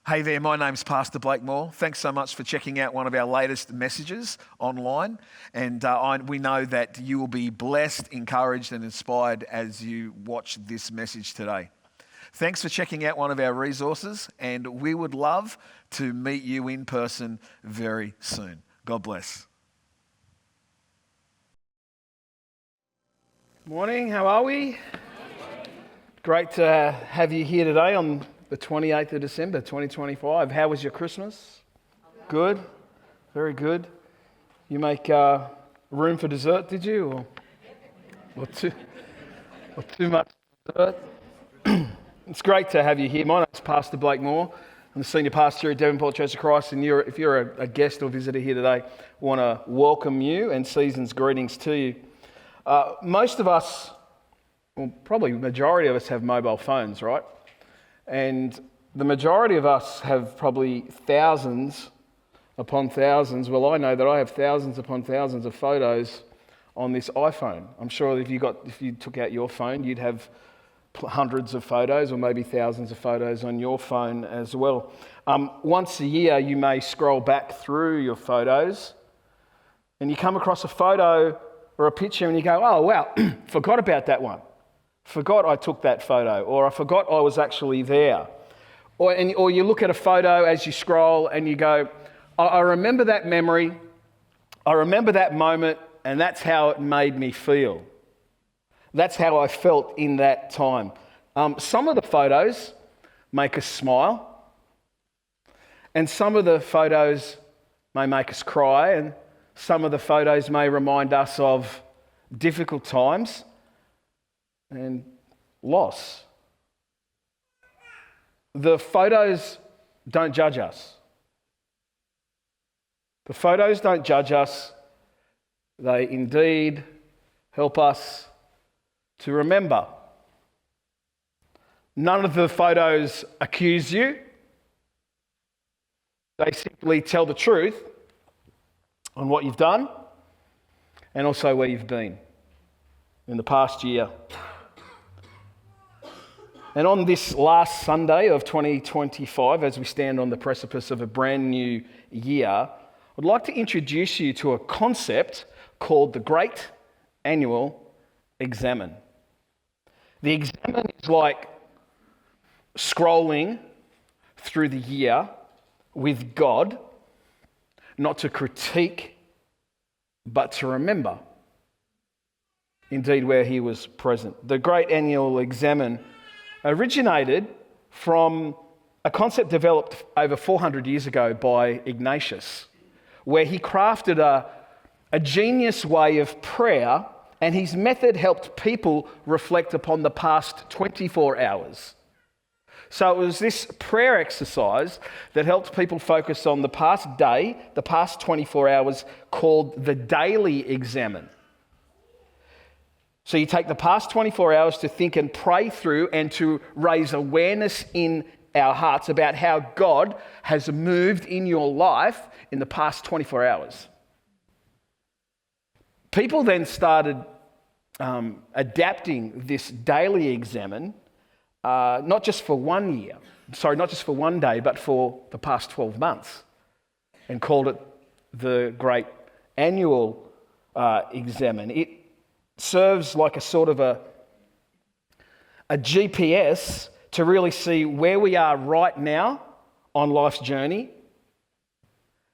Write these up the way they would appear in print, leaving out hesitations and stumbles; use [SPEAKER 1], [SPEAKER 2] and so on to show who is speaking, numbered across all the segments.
[SPEAKER 1] Hey there, my name's Pastor Blake Moore. Thanks so much for checking out one of our latest messages online. And we know that you will be blessed, encouraged and inspired as you watch this message today. Thanks for checking out one of our resources, and we would love to meet you in person very soon. God bless.
[SPEAKER 2] Morning, how are we? Great to have you here today on the 28th of December, 2025. How was your Christmas? Good? Very good. You make room for dessert, did you? Or too much dessert? It's great to have you here. My name's Pastor Blake Moore. I'm the senior pastor at Devonport Church of Christ, and if you're a guest or visitor here today, I want to welcome you and season's greetings to you. Most of us, well, probably the majority of us have mobile phones, right? And the majority of us have probably thousands upon thousands. Well, I know that I have thousands upon thousands of photos on this iPhone. I'm sure if you took out your phone, you'd have hundreds of photos or maybe thousands of photos on your phone as well. Once a year, you may scroll back through your photos and you come across a photo or a picture and you go, oh, wow, forgot about that one. Forgot I took that photo, or I forgot I was actually there. Or you look at a photo as you scroll and you go, I remember that memory, I remember that moment, and that's how it made me feel. That's how I felt in that time. Some of the photos make us smile, and some of the photos may make us cry, and some of the photos may remind us of difficult times and loss. The photos don't judge us. The photos don't judge us. They indeed help us to remember. None of the photos accuse you. They simply tell the truth on what you've done and also where you've been in the past year. And on this last Sunday of 2025, as we stand on the precipice of a brand new year, I'd like to introduce you to a concept called the Great Annual Examen. The examen is like scrolling through the year with God, not to critique, but to remember, indeed, where he was present. The Great Annual Examen originated from a concept developed over 400 years ago by Ignatius, where he crafted a genius way of prayer, and his method helped people reflect upon the past 24 hours. So it was this prayer exercise that helped people focus on the past day, the past 24 hours, called the daily examen. So you take the past 24 hours to think and pray through and to raise awareness in our hearts about how God has moved in your life in the past 24 hours. People then started adapting this daily examen, not just for 1 year, not just for 1 day, but for the past 12 months, and called it the Great Annual Examen. It serves like a sort of a GPS to really see where we are right now on life's journey,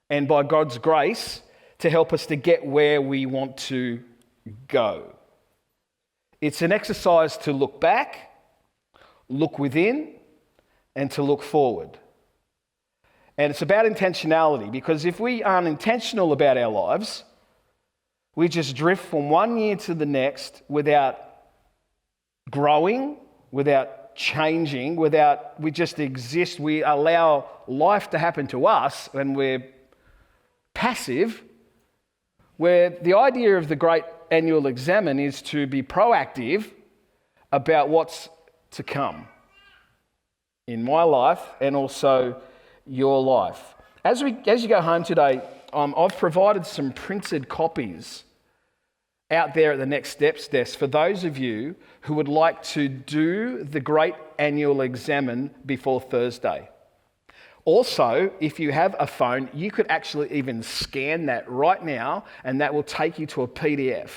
[SPEAKER 2] and by God's grace to help us to get where we want to go. It's an exercise to look back, look within, and to look forward. And it's about intentionality, because if we aren't intentional about our lives, we just drift from 1 year to the next without growing, without changing, we just exist. We allow life to happen to us and we're passive, where the idea of the Great Annual Examen is to be proactive about what's to come in my life and also your life. As you go home today, I've provided some printed copies out there at the Next Steps desk for those of you who would like to do the Great Annual Examen before Thursday. Also, if you have a phone, you could actually even scan that right now, and that will take you to a PDF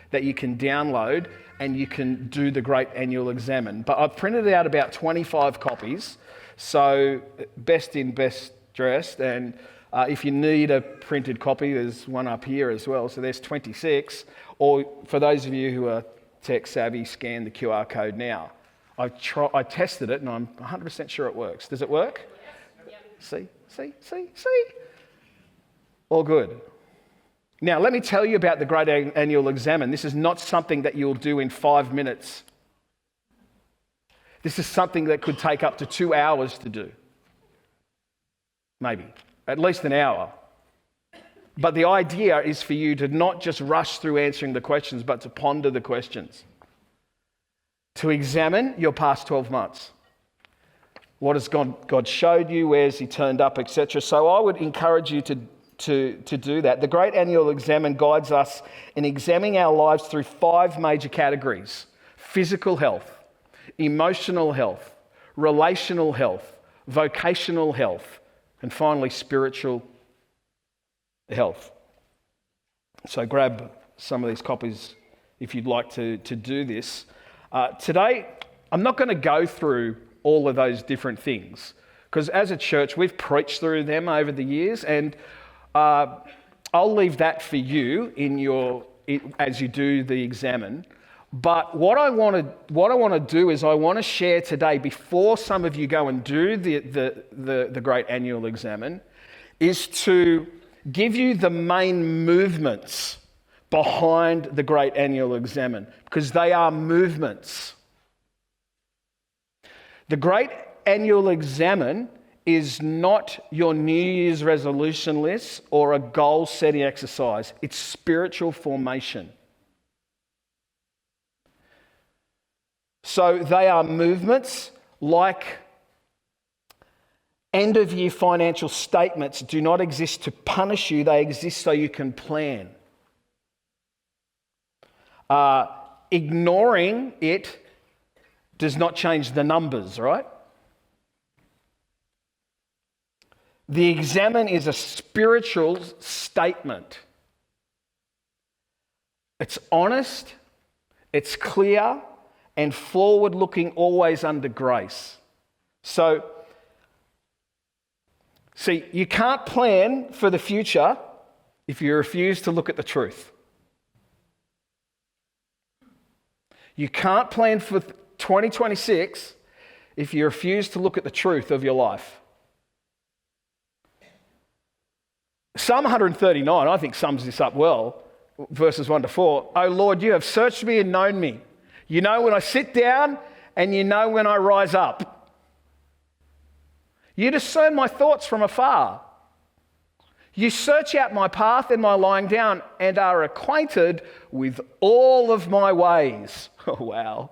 [SPEAKER 2] that you can download and you can do the Great Annual Examen. But I've printed out about 25 copies, so best in, best dressed. And if you need a printed copy, there's one up here as well, so there's 26. Or for those of you who are tech savvy, scan the QR code now. I tested it and I'm 100% sure it works. Does it work? See? All good. Now, let me tell you about the Great Annual Examen. This is not something that you'll do in 5 minutes. This is something that could take up to 2 hours to do. Maybe. At least an hour. But the idea is for you to not just rush through answering the questions, but to ponder the questions. To examine your past 12 months. What has God showed you? Where has He turned up, etc. So I would encourage you to do that. The Great Annual Examen guides us in examining our lives through 5 major categories: physical health, emotional health, relational health, vocational health, and finally spiritual health. So grab some of these copies if you'd like to do this. Today, I'm not going to go through all of those different things, because as a church, we've preached through them over the years, and I'll leave that for you as you do the examen. But what I want to do is I want to share today, before some of you go and do the Great Annual Examen, is to give you the main movements behind the Great Annual Examen, because they are movements. The Great Annual Examen is not your New Year's resolution list or a goal-setting exercise. It's spiritual formation. So they are movements like end-of-year financial statements do not exist to punish you. They exist so you can plan. Ignoring it does not change the numbers, right? The examen is a spiritual statement. It's honest, it's clear, and forward-looking, always under grace. So, see, you can't plan for the future if you refuse to look at the truth. You can't plan for 2026 if you refuse to look at the truth of your life. Psalm 139, I think, sums this up well, verses 1 to 4. "O Lord, you have searched me and known me. You know when I sit down and you know when I rise up. You discern my thoughts from afar. You search out my path and my lying down and are acquainted with all of my ways." Oh, wow.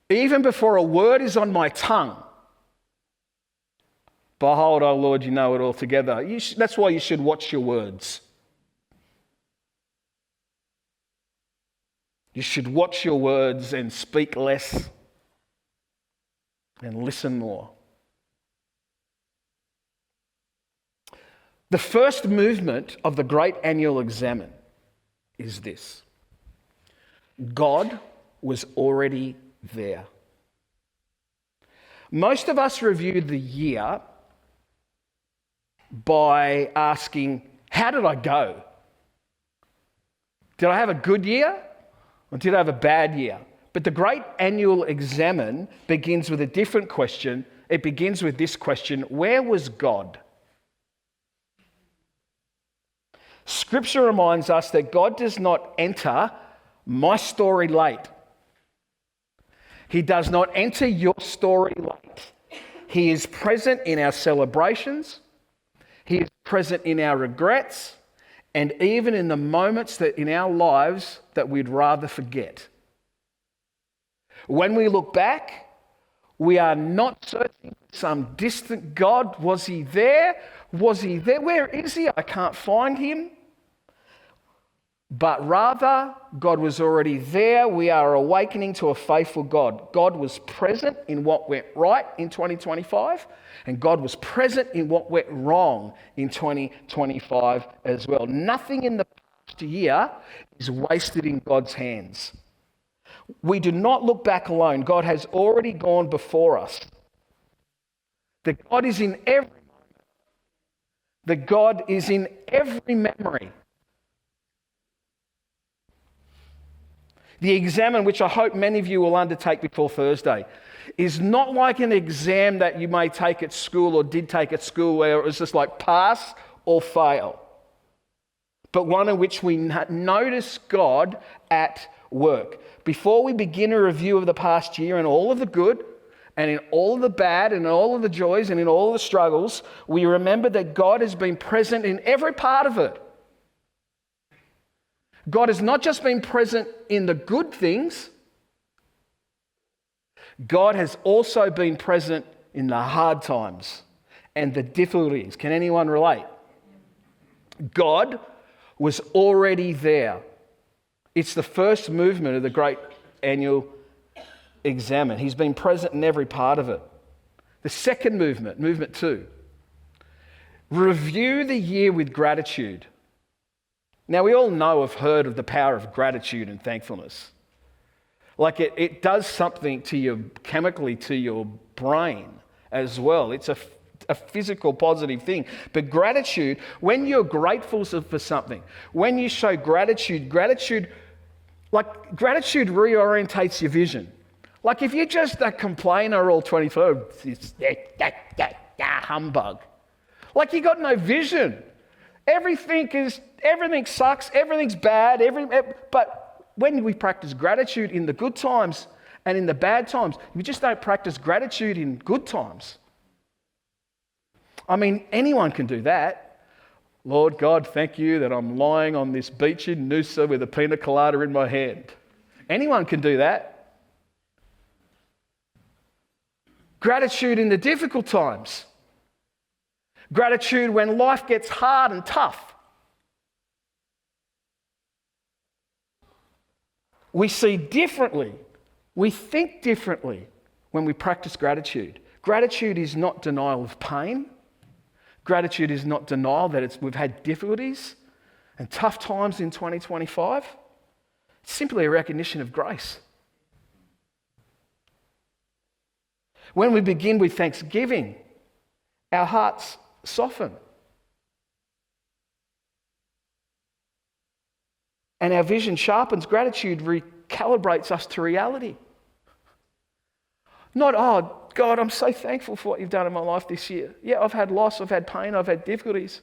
[SPEAKER 2] "Even before a word is on my tongue, behold, O Lord, you know it altogether." That's why you should watch your words. You should watch your words and speak less and listen more. The first movement of the Great Annual Examen is this: God was already there. Most of us review the year by asking, how did I go? Did I have a good year or did I have a bad year? But the Great Annual Examen begins with a different question. It begins with this question: where was God? Scripture reminds us that God does not enter my story late. He does not enter your story late. He is present in our celebrations. He is present in our regrets, and even in the moments that in our lives that we'd rather forget. When we look back, we are not searching for some distant God. Was he there? Was he there? Where is he? I can't find him. but rather God was already there. We are awakening to a faithful God. God was present in what went right in 2025, and God was present in what went wrong in 2025 as well. Nothing in the past year is wasted in God's hands. We do not look back alone. God has already gone before us. That God is in every moment. That God is in every memory. The examen, which I hope many of you will undertake before Thursday, is not like an exam that you may take at school or did take at school where it was just like pass or fail, but one in which we notice God at work. Before we begin a review of the past year and all of the good and in all of the bad and all of the joys and in all of the struggles, we remember that God has been present in every part of it. God has not just been present in the good things, God has also been present in the hard times and the difficulties. Can anyone relate? God was already there. It's the first movement of the Great Annual Examen. He's been present in every part of it. The second movement, movement 2, review the year with gratitude. Now, we all know, have heard of the power of gratitude and thankfulness. Like it does something to you chemically, to your brain as well. It's a physical positive thing. But gratitude, when you're grateful for something, when you show gratitude reorientates your vision. Like if you're just a complainer all 24, it's humbug. Like you got no vision. Everything sucks, everything's bad, but when we practice gratitude in the good times and in the bad times, we just don't practice gratitude in good times. I mean, anyone can do that. Lord God, thank you that I'm lying on this beach in Noosa with a pina colada in my hand. Anyone can do that. Gratitude in the difficult times. Gratitude when life gets hard and tough. We see differently. We think differently when we practice gratitude. Gratitude is not denial of pain. Gratitude is not denial that we've had difficulties and tough times in 2025. It's simply a recognition of grace. When we begin with thanksgiving, our hearts soften. And our vision sharpens. Gratitude recalibrates us to reality. Not, oh, God, I'm so thankful for what you've done in my life this year. Yeah, I've had loss, I've had pain, I've had difficulties.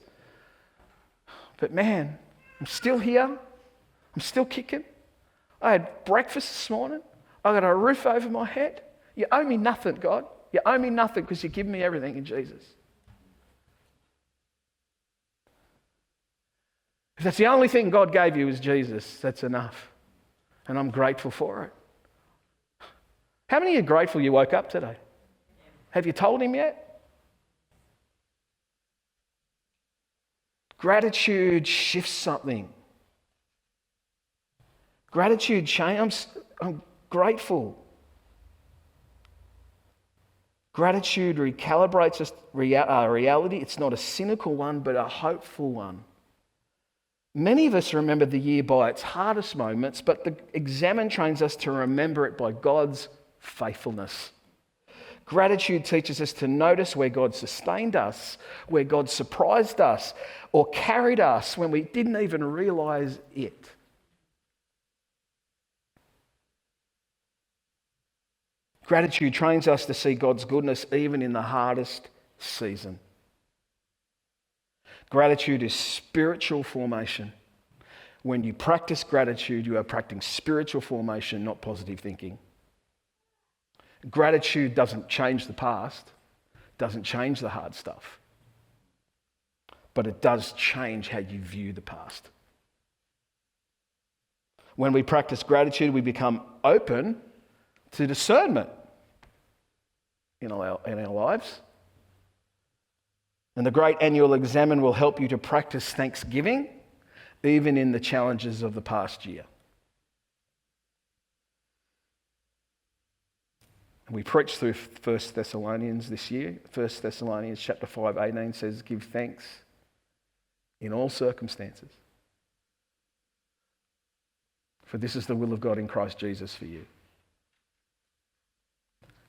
[SPEAKER 2] But man, I'm still here. I'm still kicking. I had breakfast this morning. I got a roof over my head. You owe me nothing, God. You owe me nothing because you've given me everything in Jesus. If that's the only thing God gave you is Jesus, that's enough. And I'm grateful for it. How many are grateful you woke up today? Have you told him yet? Gratitude shifts something. Gratitude changes. I'm grateful. Gratitude recalibrates us reality. It's not a cynical one, but a hopeful one. Many of us remember the year by its hardest moments, but the examen trains us to remember it by God's faithfulness. Gratitude teaches us to notice where God sustained us, where God surprised us, or carried us when we didn't even realize it. Gratitude trains us to see God's goodness even in the hardest season. Gratitude is spiritual formation. When you practice gratitude, you are practicing spiritual formation, not positive thinking. Gratitude doesn't change the past, doesn't change the hard stuff, but it does change how you view the past. When we practice gratitude, we become open to discernment in our lives. And the Great Annual Examen will help you to practice thanksgiving even in the challenges of the past year. We preached through 1 Thessalonians this year. 1 Thessalonians chapter 5:18 says, give thanks in all circumstances. For this is the will of God in Christ Jesus for you.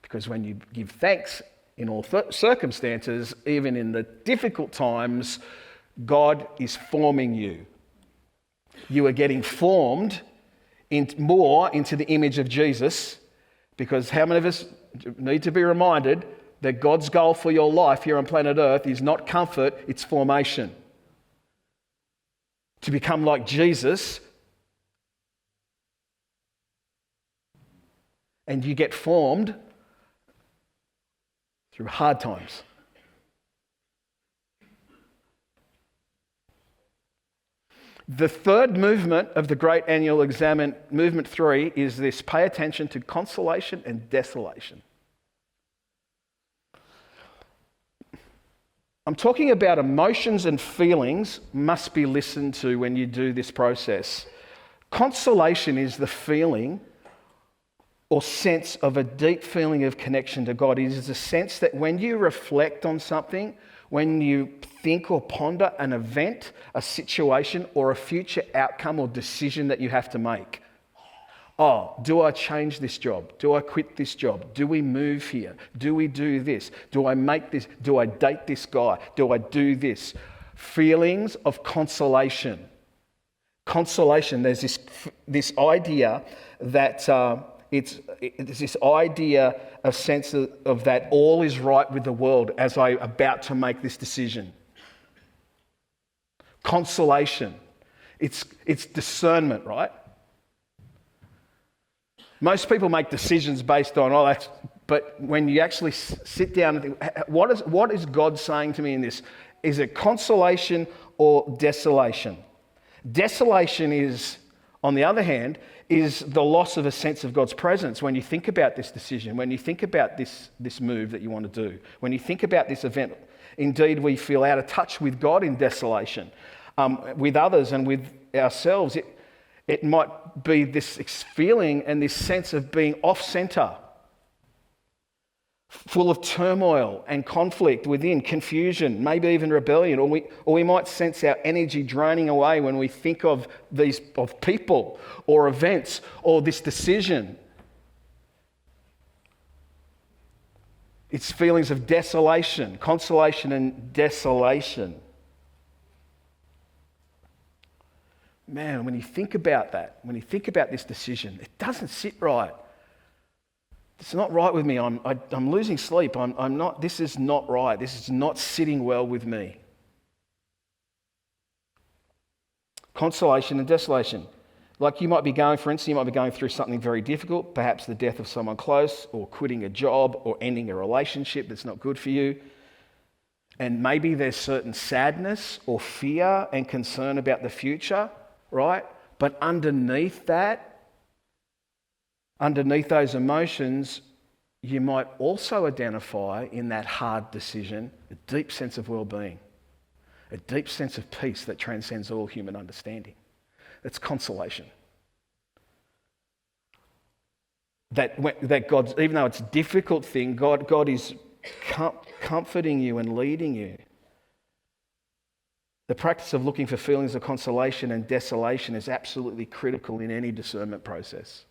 [SPEAKER 2] Because when you give thanks in all circumstances, even in the difficult times, God is forming you. You are getting formed more into the image of Jesus, because how many of us need to be reminded that God's goal for your life here on planet Earth is not comfort, it's formation. To become like Jesus. And you get formed through hard times. The third movement of the Great Annual Examen, movement 3, is this: pay attention to consolation and desolation. I'm talking about emotions and feelings must be listened to when you do this process. Consolation is the feeling or sense of a deep feeling of connection to God. It is a sense that when you reflect on something, when you think or ponder an event, a situation, or a future outcome or decision that you have to make. Oh, do I change this job? Do I quit this job? Do we move here? Do we do this? Do I make this? Do I date this guy? Do I do this? Feelings of consolation. Consolation, there's this idea that it's this idea of sense of that all is right with the world as I'm about to make this decision. Consolation. It's discernment, right? Most people make decisions based on, but when you actually sit down and think, what is God saying to me in this? Is it consolation or desolation? Desolation is, on the other hand, is the loss of a sense of God's presence when you think about this decision, when you think about this move that you want to do, when you think about this event. Indeed, we feel out of touch with God in desolation, with others and with ourselves. It might be this feeling and this sense of being off-centre, full of turmoil and conflict within, confusion, maybe even rebellion, or we might sense our energy draining away when we think of people or events or this decision. It's feelings of desolation, consolation and desolation. Man, when you think about that, when you think about this decision, it doesn't sit right. It's not right with me. I'm losing sleep. I'm not. This is not right. This is not sitting well with me. Consolation and desolation. Like you might be going, for instance, you might be going through something very difficult, perhaps the death of someone close, or quitting a job, or ending a relationship that's not good for you. And maybe there's certain sadness or fear and concern about the future, right? But underneath that, underneath those emotions, you might also identify in that hard decision a deep sense of well-being, a deep sense of peace that transcends all human understanding. That's consolation. That God's, even though it's a difficult thing, God is comforting you and leading you. The practice of looking for feelings of consolation and desolation is absolutely critical in any discernment process.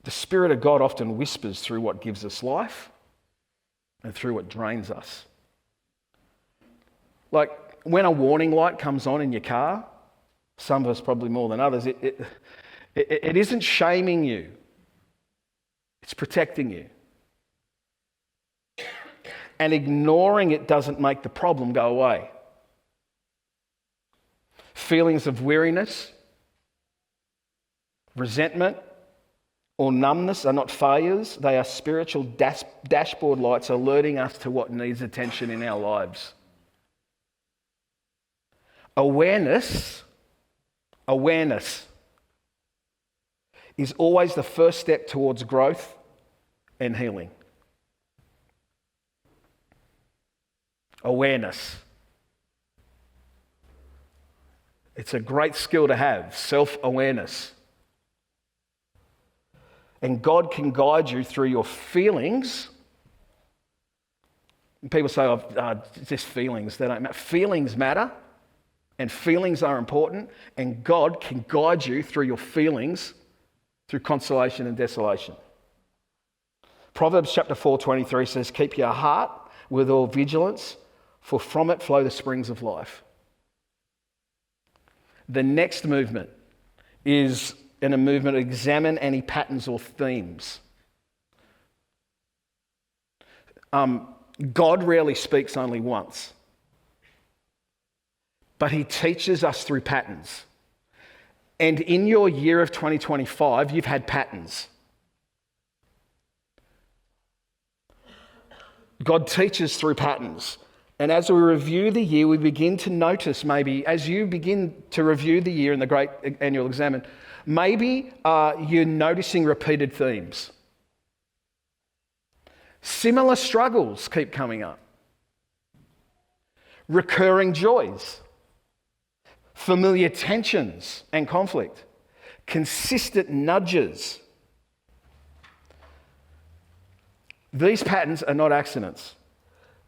[SPEAKER 2] The Spirit of God often whispers through what gives us life and through what drains us. Like when a warning light comes on in your car, some of us probably more than others, it isn't shaming you. It's protecting you. And ignoring it doesn't make the problem go away. Feelings of weariness, resentment, or numbness are not failures. They are spiritual dashboard lights alerting us to what needs attention in our lives. Awareness is always the first step towards growth and healing. Awareness. It's a great skill to have, self-awareness. And God can guide you through your feelings. And people say, just feelings, they don't matter. Feelings matter, and feelings are important, and God can guide you through your feelings, through consolation and desolation. Proverbs chapter 4:23 says, keep your heart with all vigilance, for from it flow the springs of life. The next movement is in a movement, examine any patterns or themes. God rarely speaks only once, but he teaches us through patterns. And in your year of 2025, you've had patterns. God teaches through patterns. And as we review the year, we begin to notice maybe, as you begin to review the year in the Great Annual Examen, maybe you're noticing repeated themes. Similar struggles keep coming up. Recurring joys. Familiar tensions and conflict. Consistent nudges. These patterns are not accidents.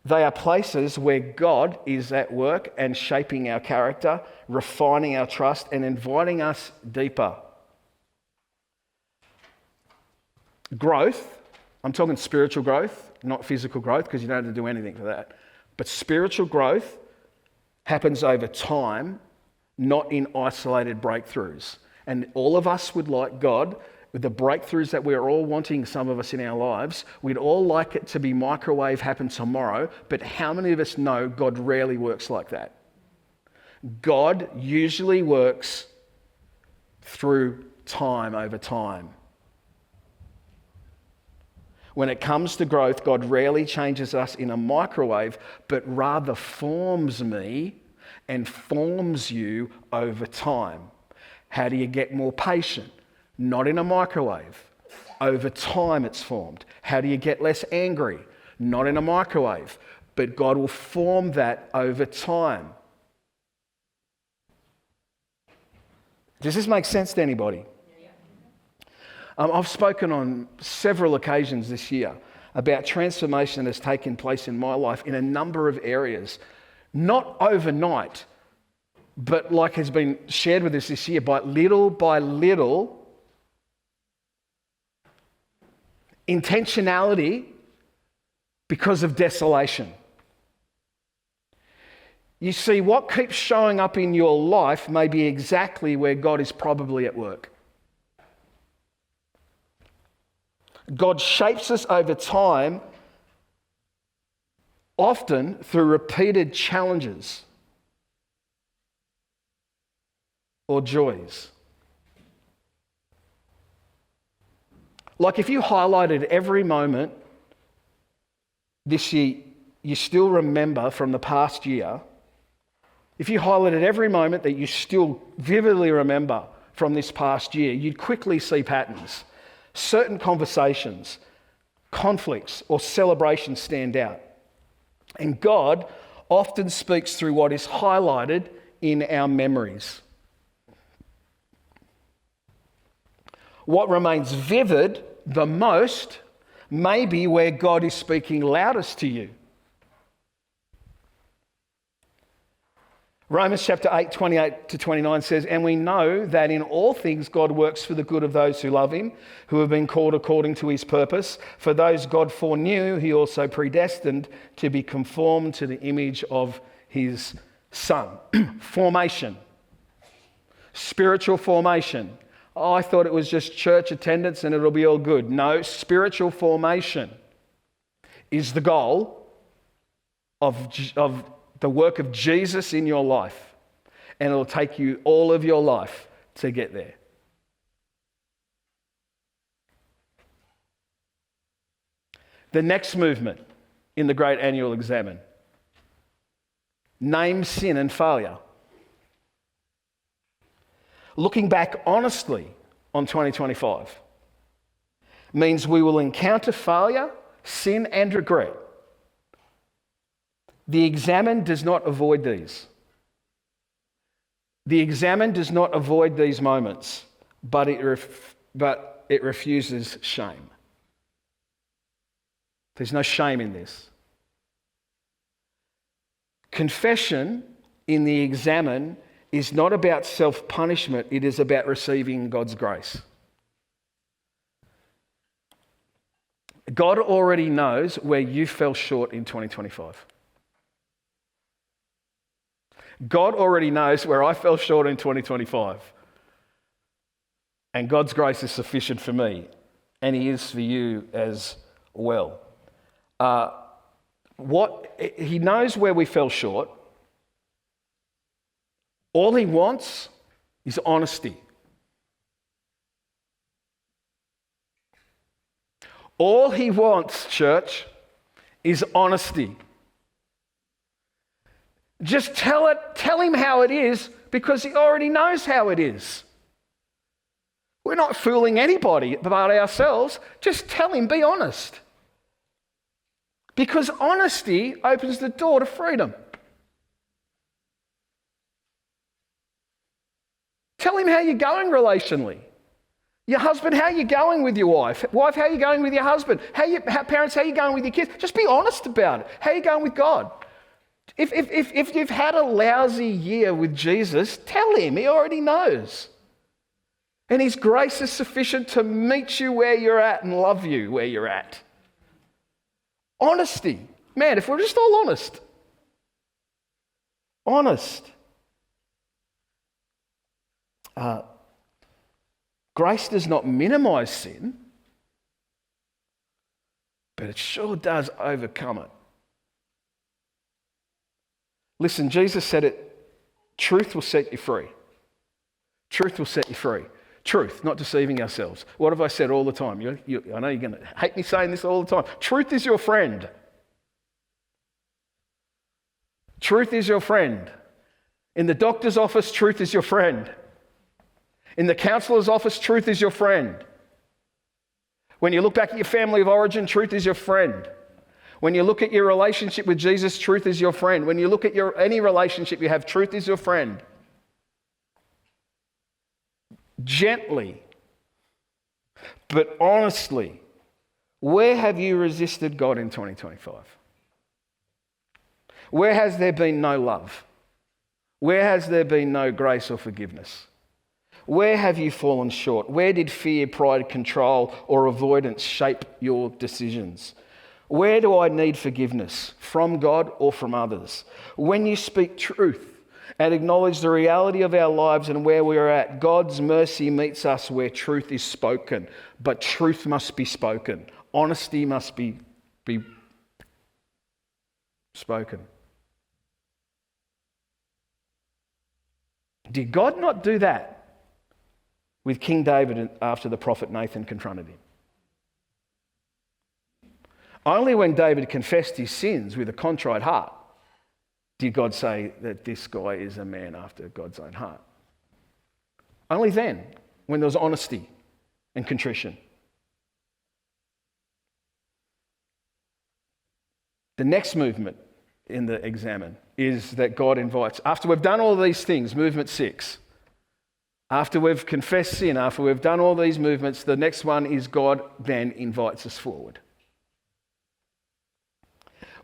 [SPEAKER 2] They are places where God is at work and shaping our character, refining our trust, and inviting us deeper. Growth, I'm talking spiritual growth, not physical growth, because you don't have to do anything for that. But spiritual growth happens over time, not in isolated breakthroughs. And all of us would like God, with the breakthroughs that we're all wanting, some of us in our lives, we'd all like it to be microwave, happen tomorrow, but how many of us know God rarely works like that? God usually works through time over time. When it comes to growth, God rarely changes us in a microwave, but rather forms me and forms you over time. How do you get more patient? Not in a microwave. Over time it's formed. How do you get less angry? Not in a microwave. But God will form that over time. Does this make sense to anybody? I've spoken on several occasions this year about transformation that has taken place in my life in a number of areas. Not overnight, but like has been shared with us this year, by little, intentionality because of desolation. You see, what keeps showing up in your life may be exactly where God is probably at work. God shapes us over time, often through repeated challenges or joys. Like if you highlighted every moment this year you still remember from the past year, if you highlighted every moment that you still vividly remember from this past year, you'd quickly see patterns. Certain conversations, conflicts, or celebrations stand out. And God often speaks through what is highlighted in our memories. What remains vivid the most may be where God is speaking loudest to you. Romans chapter 8, 28 to 29 says, and we know that in all things God works for the good of those who love him, who have been called according to his purpose. For those God foreknew, he also predestined to be conformed to the image of his Son. Formation. Spiritual formation. Oh, I thought it was just church attendance and it'll be all good. No, spiritual formation is the goal of the work of Jesus in your life. And it'll take you all of your life to get there. The next movement in the Great Annual Examen. Name sin and failure. Looking back honestly on 2025 means we will encounter failure, sin and regret. The examen does not avoid these. The examen does not avoid these moments, but it refuses shame. There's no shame in this. Confession in the examen is not about self-punishment, it is about receiving God's grace. God already knows where you fell short in 2025. God already knows where I fell short in 2025. And God's grace is sufficient for me, and He is for you as well. He knows where we fell short. All He wants is honesty. All He wants, church, is honesty. Just tell Him how it is, because He already knows how it is. We're not fooling anybody about ourselves. Just tell Him, be honest. Because honesty opens the door to freedom. Tell Him how you're going relationally. Your husband, how are you going with your wife? Wife, how are you going with your husband? Parents, how are you going with your kids? Just be honest about it. How are you going with God? If you've had a lousy year with Jesus, tell Him. He already knows. And His grace is sufficient to meet you where you're at and love you where you're at. Honesty. Man, if we're just all honest. Honest. Grace does not minimize sin, but it sure does overcome it. Listen, Jesus said it, truth will set you free. Truth will set you free. Truth, not deceiving ourselves. What have I said all the time? I know you're going to hate me saying this all the time. Truth is your friend. Truth is your friend. In the doctor's office, truth is your friend. In the counsellor's office, truth is your friend. When you look back at your family of origin, truth is your friend. When you look at your relationship with Jesus, truth is your friend. When you look at any relationship you have, truth is your friend. Gently, but honestly, where have you resisted God in 2025? Where has there been no love? Where has there been no grace or forgiveness? Where have you fallen short? Where did fear, pride, control, or avoidance shape your decisions? Where do I need forgiveness? From God or from others? When you speak truth and acknowledge the reality of our lives and where we are at, God's mercy meets us where truth is spoken. But truth must be spoken. Honesty must be spoken. Did God not do that with King David after the prophet Nathan confronted him? Only when David confessed his sins with a contrite heart did God say that this guy is a man after God's own heart. Only then, when there was honesty and contrition. The next movement in the examen is that God invites, after we've done all these things, movement 6, after we've confessed sin, after we've done all these movements, the next one is God then invites us forward.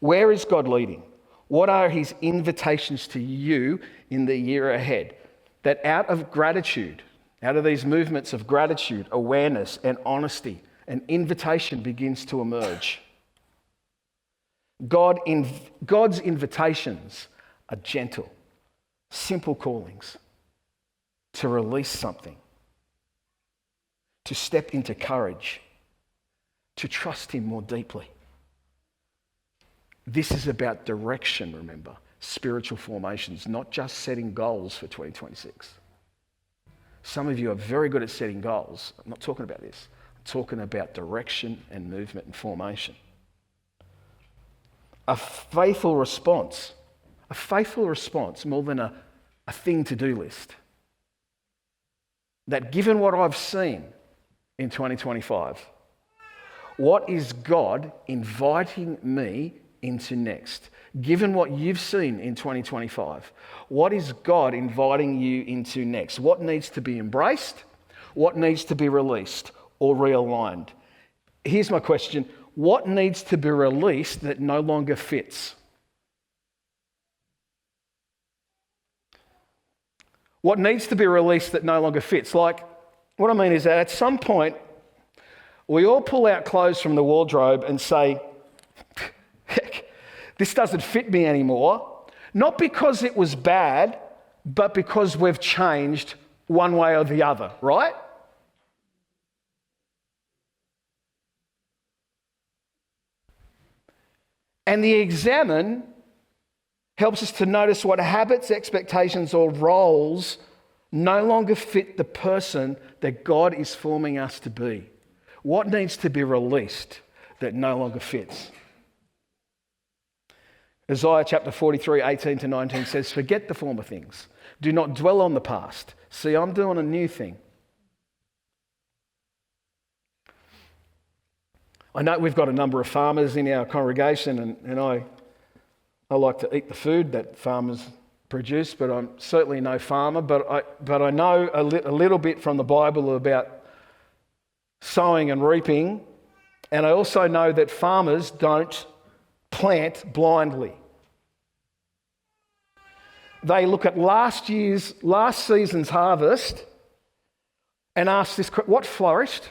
[SPEAKER 2] Where is God leading? What are His invitations to you in the year ahead? That out of gratitude, out of these movements of gratitude, awareness, and honesty, an invitation begins to emerge. God's invitations are gentle, simple callings to release something, to step into courage, to trust Him more deeply. This is about direction, remember, spiritual formations, not just setting goals for 2026. Some of you are very good at setting goals. I'm not talking about this. I'm talking about direction and movement and formation. A faithful response more than a thing to do list. That given what I've seen in 2025, what is God inviting me into next? given what you've seen in 2025, what is God inviting you into next? What needs to be embraced? What needs to be released or realigned? Here's my question. What needs to be released that no longer fits? What needs to be released that no longer fits? Like, what I mean is that at some point, we all pull out clothes from the wardrobe and say, heck, this doesn't fit me anymore. Not because it was bad, but because we've changed one way or the other, right? And the examine helps us to notice what habits, expectations, or roles no longer fit the person that God is forming us to be. What needs to be released that no longer fits? Isaiah chapter 43, 18 to 19 says, forget the former things. Do not dwell on the past. See, I'm doing a new thing. I know we've got a number of farmers in our congregation, and I like to eat the food that farmers produce, but I'm certainly no farmer. But I know a little bit from the Bible about sowing and reaping, and I also know that farmers don't plant blindly. They look at last season's harvest and ask this: what flourished?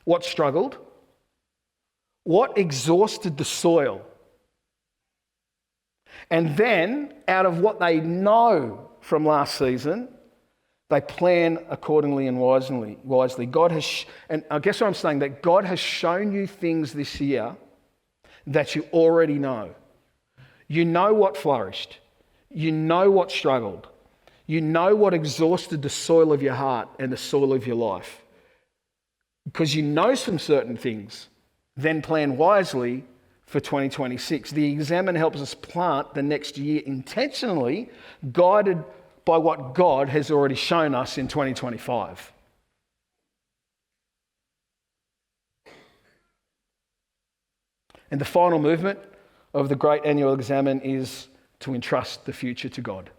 [SPEAKER 2] What struggled? What exhausted the soil? And then, out of what they know from last season, they plan accordingly and wisely. God has, and I guess what I'm saying, that God has shown you things this year that you already know. You know what flourished. You know what struggled. You know what exhausted the soil of your heart and the soil of your life. Because you know some certain things, then plan wisely for 2026. The examine helps us plant the next year intentionally, guided by what God has already shown us in 2025. And the final movement of the Great Annual Examen is to entrust the future to God.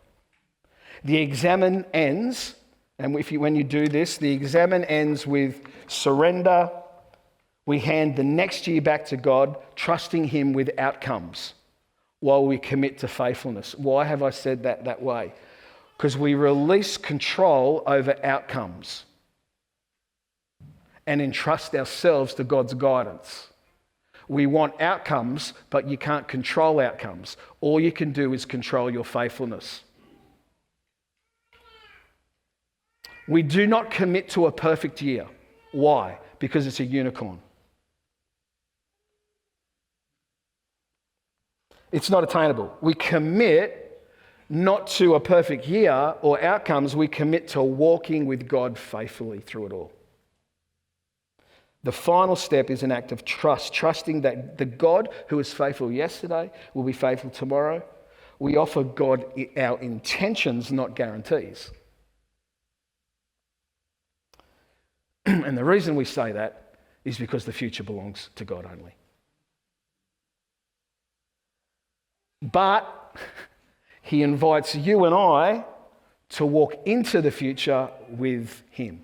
[SPEAKER 2] The examen ends, and when you do this, the examen ends with surrender. We hand the next year back to God, trusting Him with outcomes while we commit to faithfulness. Why have I said that way? Because we release control over outcomes and entrust ourselves to God's guidance. We want outcomes, but you can't control outcomes. All you can do is control your faithfulness. We do not commit to a perfect year. Why? Because it's a unicorn. It's not attainable. We commit not to a perfect year or outcomes. We commit to walking with God faithfully through it all. The final step is an act of trust, trusting that the God who was faithful yesterday will be faithful tomorrow. We offer God our intentions, not guarantees. And the reason we say that is because the future belongs to God only. But He invites you and I to walk into the future with Him.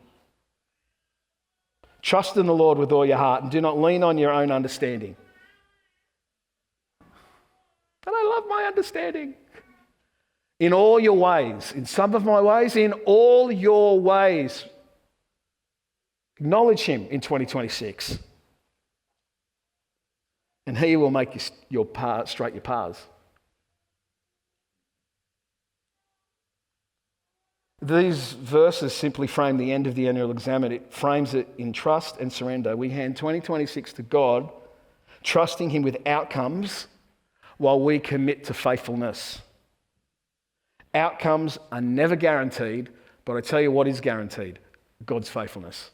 [SPEAKER 2] Trust in the Lord with all your heart and do not lean on your own understanding. And I love my understanding. In all your ways, in some of my ways, in all your ways, acknowledge Him in 2026. And He will make your path straight your paths. These verses simply frame the end of the annual examen. It frames it in trust and surrender. We hand 2026 to God, trusting Him with outcomes while we commit to faithfulness. Outcomes are never guaranteed, but I tell you what is guaranteed: God's faithfulness.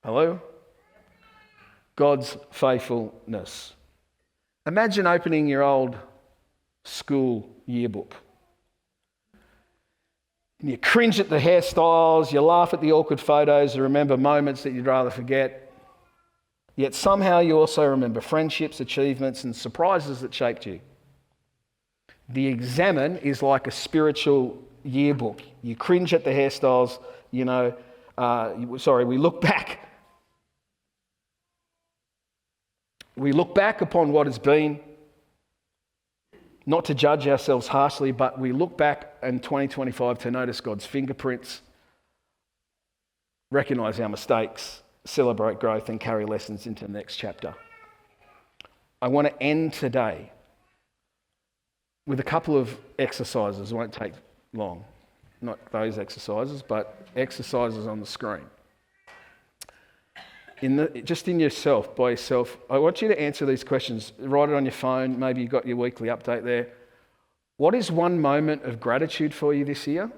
[SPEAKER 2] Hello? God's faithfulness. Imagine opening your old school yearbook. And you cringe at the hairstyles, you laugh at the awkward photos, you remember moments that you'd rather forget. Yet somehow you also remember friendships, achievements, and surprises that shaped you. The examen is like a spiritual yearbook. You cringe at the hairstyles, we look back. We look back upon what has been, not to judge ourselves harshly, but we look back in 2025 to notice God's fingerprints, recognise our mistakes, celebrate growth, and carry lessons into the next chapter. I want to end today with a couple of exercises. It won't take long. Not those exercises, but exercises on the screen. Just in yourself, by yourself, I want you to answer these questions. Write it on your phone. Maybe you've got your weekly update there. What is one moment of gratitude for you this year?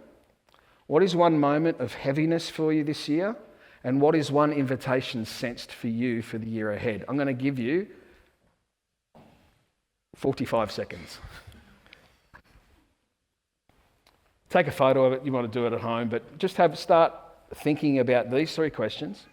[SPEAKER 2] What is one moment of heaviness for you this year? And what is one invitation sensed for you for the year ahead? I'm going to give you 45 seconds. Take a photo of it. You want to do it at home, but just start thinking about these three questions.